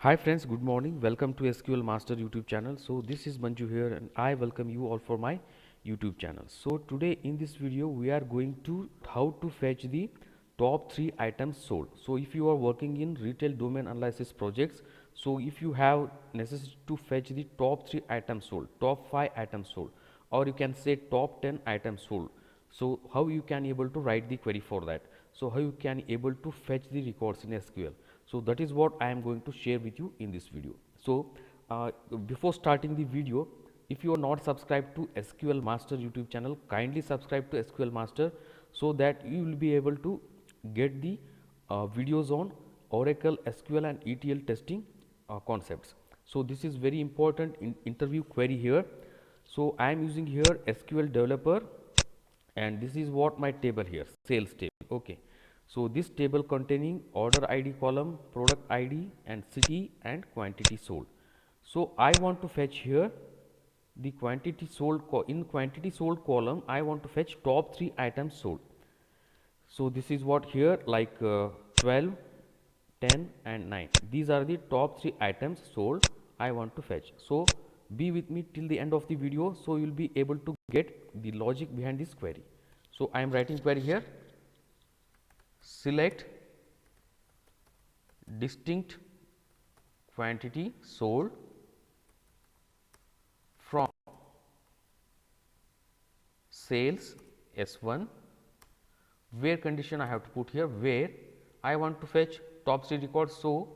Hi friends, good morning. Welcome to SQL Master YouTube channel. So this is Manju here and I welcome you all for my YouTube channel. So today in this video we are going to how to fetch the top 3 items sold. So if you are working in retail domain analysis projects, so if you have necessity to fetch the top 3 items sold, top 5 items sold, or you can say top 10 items sold. So how you can able to write the query for that? So how you can able to fetch the records in SQL? So that is what I am going to share with you in this video. So before starting the video, if you are not subscribed to SQL Master YouTube channel, kindly subscribe to SQL Master so that you will be able to get the videos on Oracle, SQL and ETL testing concepts. So this is very important in interview query here. So I am using here SQL developer and this is what my table here, sales table. Okay, so this table containing order ID column, product ID and city and quantity sold. So I want to fetch here the quantity sold in quantity sold column. I want to fetch top 3 items sold. So this is what here, like 12, 10 and 9. These are the top 3 items sold I want to fetch. So be with me till the end of the video, so you will be able to get the logic behind this query. So I am writing query here, select distinct quantity sold from sales S1, where condition I have to put here, where I want to fetch top 3 records. So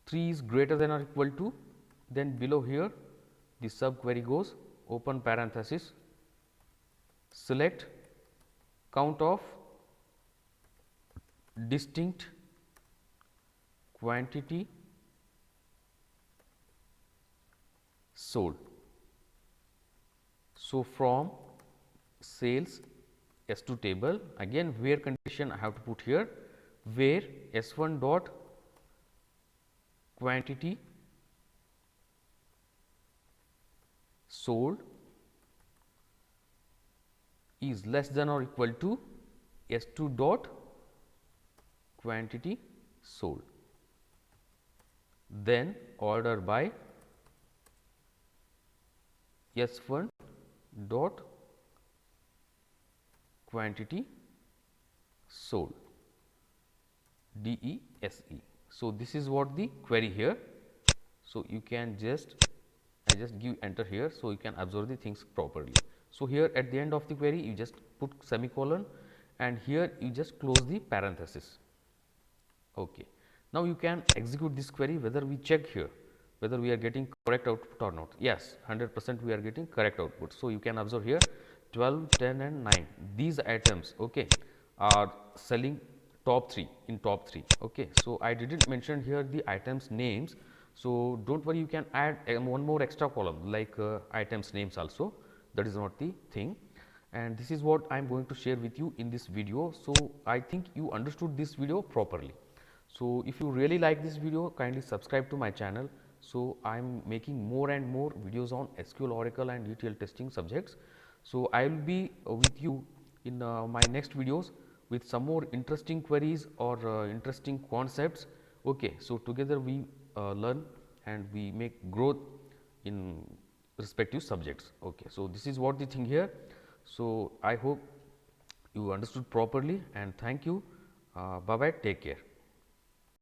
3 is greater than or equal to, then below here the sub query goes, open parenthesis, select count of distinct quantity sold. So from sales S2 table, again where condition I have to put here, where S1 dot quantity sold is less than or equal to S2 dot quantity sold. Then order by S1 dot quantity sold, DESE. So this is what the query here. So you can I just give enter here, so you can observe the things properly. So here at the end of the query you just put semicolon and here you just close the parenthesis. Okay. Now you can execute this query, whether we check here whether we are getting correct output or not. Yes, 100% we are getting correct output. So you can observe here 12, 10 and 9. These items, okay, are selling top 3 in top 3. Okay. So I didn't mention here the items names. So don't worry, you can add one more extra column like items names also. That is not the thing. And this is what I am going to share with you in this video. So I think you understood this video properly. So if you really like this video, kindly subscribe to my channel. So I am making more and more videos on SQL, Oracle and ETL testing subjects. So I will be with you in my next videos with some more interesting queries or interesting concepts. Okay, so together we learn and we make growth in respective subjects. Okay, so this is what the thing here. So I hope you understood properly and thank you. Bye bye, take care.